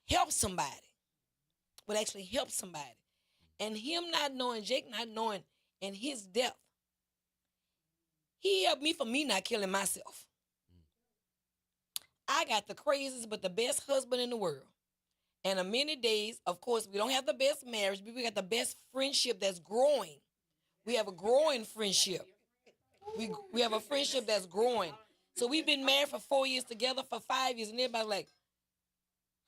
Speaker 3: help somebody. And him not knowing, Jake not knowing, and his death, he helped me for me not killing myself. I got the craziest but the best husband in the world. And in many days, of course, we don't have the best marriage, but we got the best friendship that's growing. We have a growing friendship. We have a friendship that's growing. So we've been married for 4 years, together for 5 years, and everybody's like,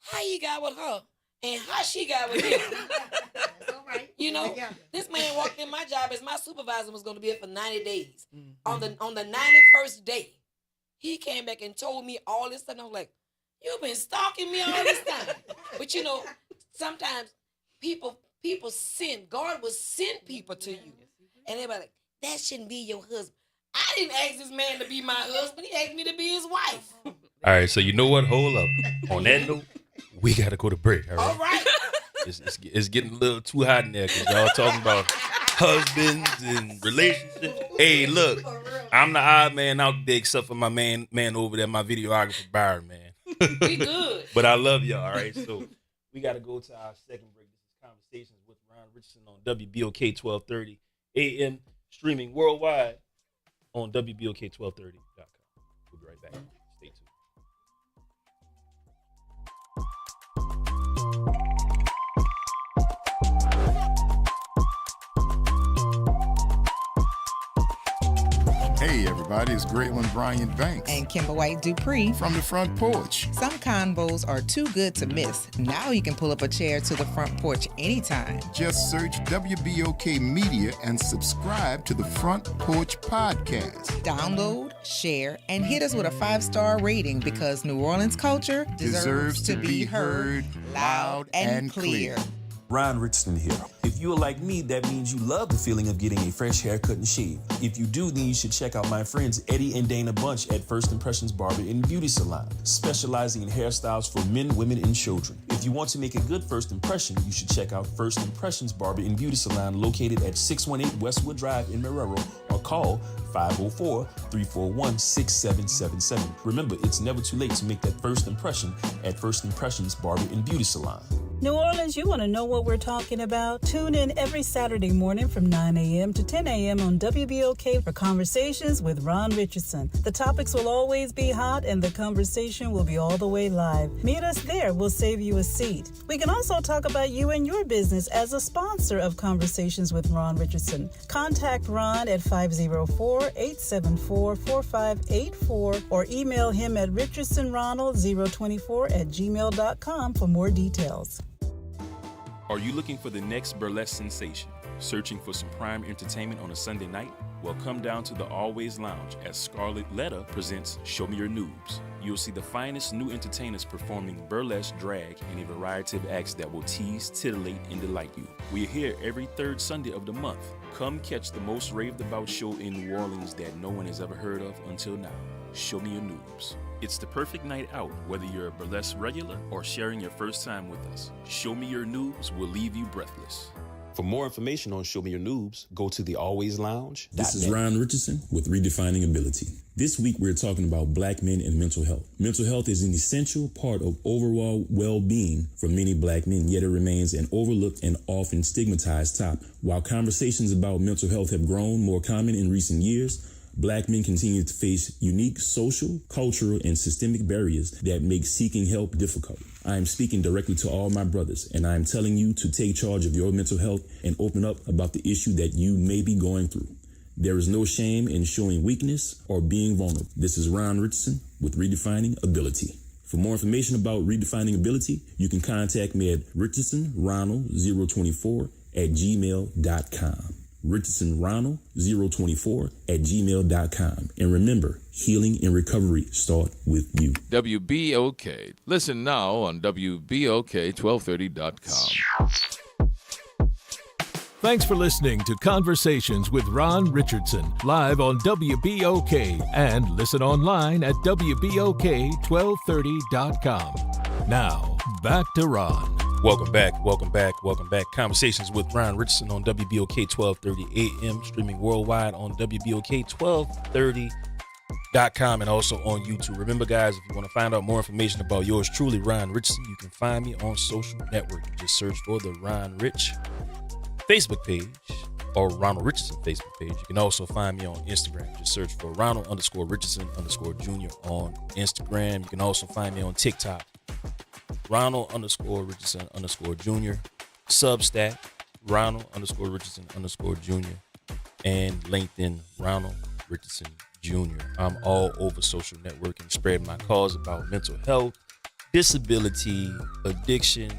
Speaker 3: how he got with her and how she got with him?
Speaker 5: That's all right.
Speaker 3: This man walked in my job as my supervisor was going to be here for 90 days. On the 91st day, he came back and told me all this stuff. And I was like, you've been stalking me all this time. But sometimes people people send, God will send people to you. And everybody like, that shouldn't be your husband. I didn't ask this man to be my husband. He asked me to be his wife.
Speaker 2: All right, so you know what? Hold up. On that note, we got to go to break, all right?
Speaker 3: All right.
Speaker 2: It's getting a little too hot in there because y'all talking about husbands and relationships. Hey, look, I'm the odd man out there except for my man over there, my videographer, Byron, man.
Speaker 3: We good.
Speaker 2: But I love y'all, all right? So we got to go to our second break. This is Conversations with Ron Richardson on WBOK 1230 AM, streaming worldwide on WBOK1230.com. We'll be right back. Stay tuned.
Speaker 10: Hey everybody, it's Great One Brian Banks
Speaker 11: and Kimber White Dupree
Speaker 10: from the front porch.
Speaker 11: Some combos are too good to miss. Now you can pull up a chair to the front porch anytime.
Speaker 10: Just search WBOK Media and subscribe to the Front Porch Podcast.
Speaker 11: Download, share, and hit us with a 5-star rating because New Orleans culture deserves to be heard loud and clear.
Speaker 8: Ron Richardson here. If you are like me, that means you love the feeling of getting a fresh haircut and shave. If you do, then you should check out my friends Eddie and Dana Bunch at First Impressions Barber and Beauty Salon, specializing in hairstyles for men, women, and children. If you want to make a good first impression, you should check out First Impressions Barber and Beauty Salon located at 618 Westwood Drive in Marrero or call 504-341-6777. Remember, it's never too late to make that first impression at First Impressions Barber and Beauty Salon.
Speaker 9: New Orleans, you want to know what we're talking about? Tune in every Saturday morning from 9 a.m. to 10 a.m. on WBOK for Conversations with Ron Richardson. The topics will always be hot and the conversation will be all the way live. Meet us there. We'll save you a seat. We can also talk about you and your business as a sponsor of Conversations with Ron Richardson. Contact Ron at 504-874-4584 or email him at richardsonronald024@gmail.com for more details.
Speaker 8: Are you looking for the next burlesque sensation? Searching for some prime entertainment on a Sunday night? Well, come down to the Always Lounge as Scarlett Letta presents Show Me Your Noobs. You'll see the finest new entertainers performing burlesque, drag, and a variety of acts that will tease, titillate, and delight you. We are here every third Sunday of the month. Come catch the most raved about show in New Orleans that no one has ever heard of until now. Show Me Your Noobs. It's the perfect night out, whether you're a burlesque regular or sharing your first time with us. Show Me Your Noobs will leave you breathless.
Speaker 12: For more information on Show Me Your Noobs, go to the Always Lounge.
Speaker 8: This is Ron Richardson with Redefining Ability. This week, we're talking about black men and mental health. Mental health is an essential part of overall well-being for many black men, yet it remains an overlooked and often stigmatized topic. While conversations about mental health have grown more common in recent years, black men continue to face unique social, cultural, and systemic barriers that make seeking help difficult. I am speaking directly to all my brothers, and I am telling you to take charge of your mental health and open up about the issue that you may be going through. There is no shame in showing weakness or being vulnerable. This is Ron Richardson with Redefining Ability. For more information about Redefining Ability, you can contact me at richardsonronald024@gmail.com. richardsonronald024@gmail.com. And remember, healing and recovery start with you.
Speaker 13: WBOK. Listen now on WBOK1230.com.
Speaker 1: Thanks for listening to Conversations with Ron Richardson, live on WBOK, and listen online at WBOK1230.com. Now, back to Ron.
Speaker 2: Welcome back. Conversations with Ron Richardson on WBOK 1230 AM, streaming worldwide on WBOK1230.com and also on YouTube. Remember, guys, if you want to find out more information about yours truly, Ron Richardson, you can find me on social network. Just search for the Ron Rich Facebook page or Ronald Richardson Facebook page. You can also find me on Instagram. Just search for Ronald_Richardson_Jr. on Instagram. You can also find me on TikTok. Ronald_Richardson_Jr. Substack, Ronald_Richardson_Jr. and LinkedIn, Ronald Richardson Jr. I'm all over social networking, spreading my cause about mental health, disability, addiction,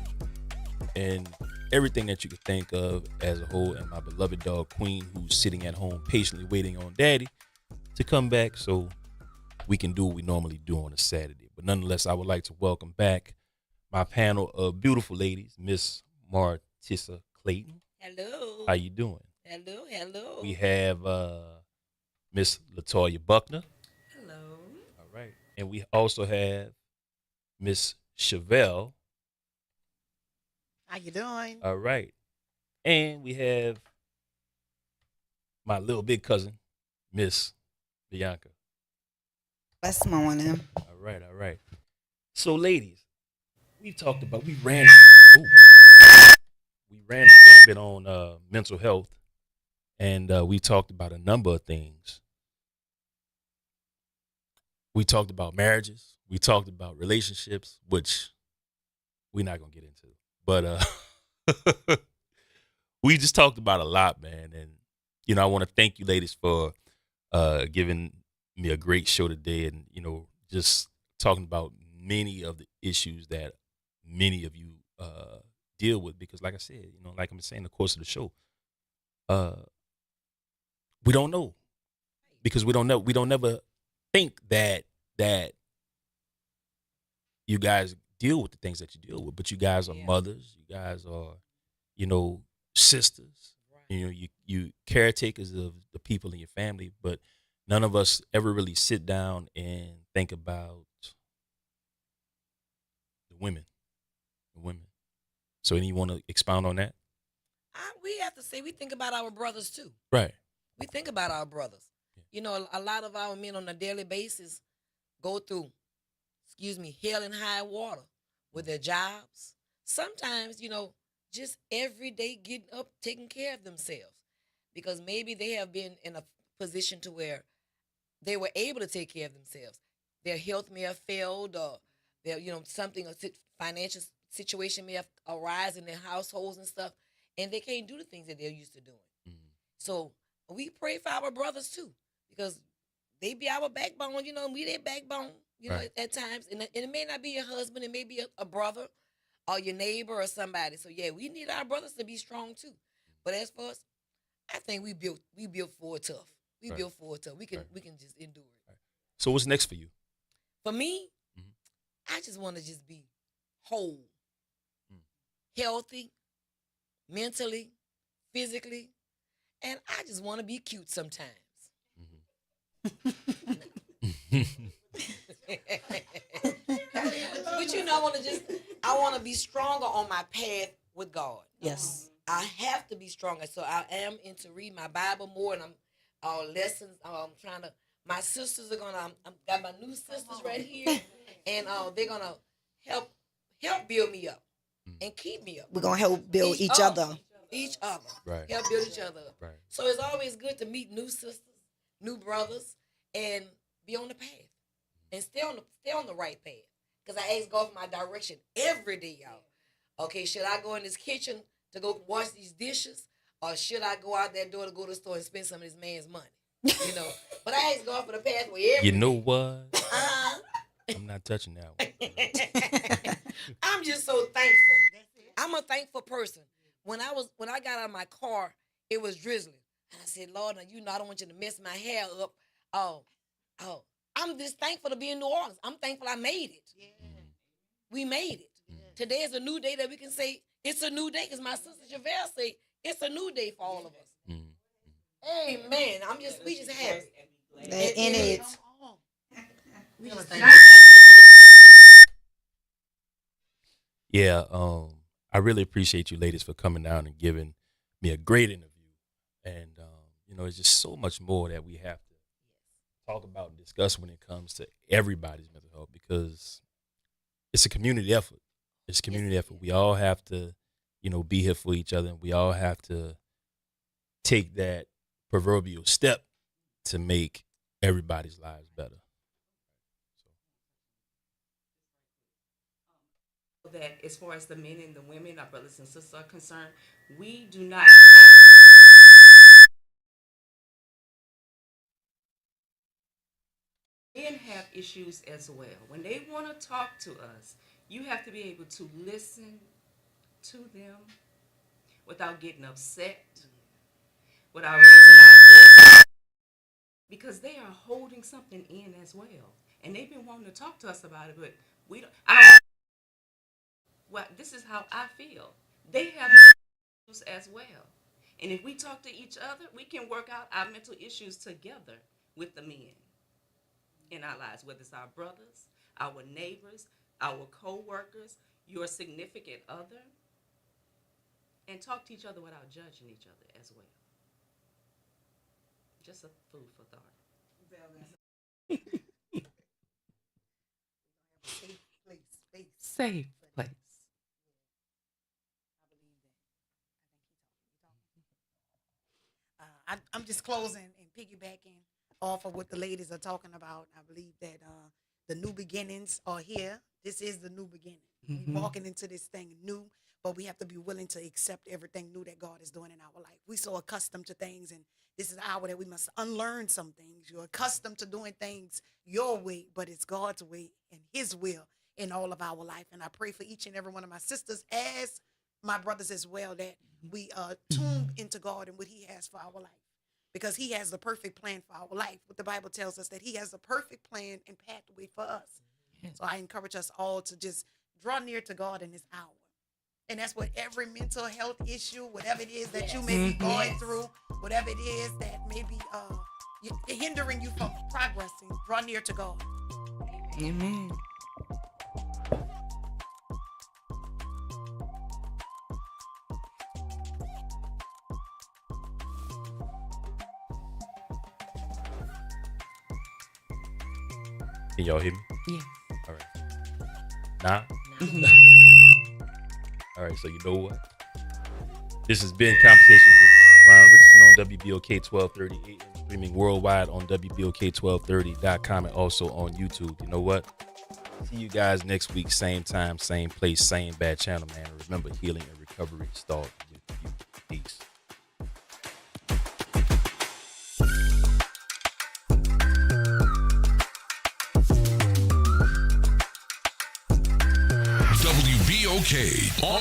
Speaker 2: and everything that you could think of as a whole. And my beloved dog, Queen, who's sitting at home patiently waiting on Daddy to come back so we can do what we normally do on a Saturday. But nonetheless, I would like to welcome back my panel of beautiful ladies, Miss Martissa Clayton.
Speaker 3: Hello.
Speaker 2: How you doing?
Speaker 3: Hello. Hello.
Speaker 2: We have Miss Latoya Buckner.
Speaker 3: Hello.
Speaker 2: All right. And we also have Miss Chevelle.
Speaker 5: How you doing?
Speaker 2: All right. And we have my little big cousin, Miss Bianca.
Speaker 4: Bless morning.
Speaker 2: All right, all right. So, ladies, we ran the gambit on mental health, and we talked about a number of things. We talked about marriages. We talked about relationships, which we're not gonna get into. But we just talked about a lot, man. And I want to thank you, ladies, for giving me a great show today, and just talking about many of the issues that many of you deal with. Because, like I said, like I'm saying, in the course of the show, we don't know, because we don't know. We don't never think that you guys deal with the things that you deal with, but you guys are mothers. You guys are, sisters. You caretakers of the people in your family, but none of us ever really sit down and think about the women. So, any you want to expound on that?
Speaker 3: We have to say we think about our brothers too.
Speaker 2: Right.
Speaker 3: We think about our brothers. A lot of our men on a daily basis go through, hell and high water with their jobs. Sometimes, just every day getting up, taking care of themselves, because maybe they have been in a position to where they were able to take care of themselves. Their health may have failed, or their, financial situation may have arisen in their households and stuff, and they can't do the things that they're used to doing.
Speaker 2: Mm-hmm.
Speaker 3: So we pray for our brothers too, because they be our backbone. We their backbone.
Speaker 2: Right.
Speaker 3: At times, and it may not be your husband, it may be a brother or your neighbor or somebody. So yeah, we need our brothers to be strong too. But as for us, I think we built for it tough. We
Speaker 2: Right.
Speaker 3: built for it tough. We can
Speaker 2: Right.
Speaker 3: just endure it.
Speaker 2: Right. So, what's next for you?
Speaker 3: For me,
Speaker 2: Mm-hmm.
Speaker 3: I just want to just be whole,
Speaker 2: Mm.
Speaker 3: healthy, mentally, physically, and I just want to be cute sometimes. But I want to be stronger on my path with God.
Speaker 4: Yes.
Speaker 3: I have to be stronger. So I am into reading my Bible more, and I'm lessons. I'm trying to. My sisters are gonna. I'm got my new sisters right here, and they're gonna help build me up and keep me up.
Speaker 4: We're going to help build each other.
Speaker 3: Each other.
Speaker 2: Right.
Speaker 3: Help build each other up.
Speaker 2: Right.
Speaker 3: So it's always good to meet new sisters, new brothers, and be on the path and stay on the right path. Because I ask God for my direction every day, y'all. Okay, should I go in this kitchen to go wash these dishes, or should I go out that door to go to the store and spend some of this man's money? But I ask God for the pathway every day.
Speaker 2: What? I'm not touching that one.
Speaker 3: I'm just so thankful. I'm a thankful person. When I got out of my car, it was drizzling. And I said, Lord, now I don't want you to mess my hair up. Oh. I'm just thankful to be in New Orleans. I'm thankful I made it. Yeah. We made it. Yeah. Today is a new day that we can say it's a new day, because my sister Javelle say it's a new day for all of us. Amen. We just happy.
Speaker 4: In it.
Speaker 3: We just
Speaker 2: Yeah, I really appreciate you ladies for coming down and giving me a great interview. And, it's just so much more that we have to talk about and discuss when it comes to everybody's mental health, because it's a community effort. It's a community effort. We all have to, be here for each other, and we all have to take that proverbial step to make everybody's lives better.
Speaker 6: That as far as the men and the women, our brothers and sisters are concerned, we do not talk. Men have issues as well. When they want to talk to us, you have to be able to listen to them without getting upset, without raising our voice, because they are holding something in as well, and they've been wanting to talk to us about it, but we don't. Well, this is how I feel. They have as well. And if we talk to each other, we can work out our mental issues together with the men in our lives, whether it's our brothers, our neighbors, our co-workers, your significant other, and talk to each other without judging each other as well. Just a food for thought. Safe place.
Speaker 5: I'm just closing and piggybacking off of what the ladies are talking about. I believe that the new beginnings are here. This is the new beginning. We're walking into this thing new, but we have to be willing to accept everything new that God is doing in our life. We're so accustomed to things, and this is the hour that we must unlearn some things. You're accustomed to doing things your way, but it's God's way and His will in all of our life. And I pray for each and every one of my sisters as my brothers as well, that we tune into God and what He has for our life, because He has the perfect plan for our life. What the Bible tells us, that He has the perfect plan and pathway for us. So I encourage us all to just draw near to God in this hour. And that's what every mental health issue, whatever it is that you may be going through, whatever it is that may be hindering you from progressing, draw near to God.
Speaker 11: Amen.
Speaker 2: Can y'all hear me?
Speaker 11: Yeah.
Speaker 2: All right. Now? All right, so you know what? This has been Conversations with Ron Richardson on WBOK 1230 AM, streaming worldwide on WBOK1230.com and also on YouTube. You know what? See you guys next week, same time, same place, same bad channel, man. And remember, healing and recovery start with you. Peace.
Speaker 14: WBOK on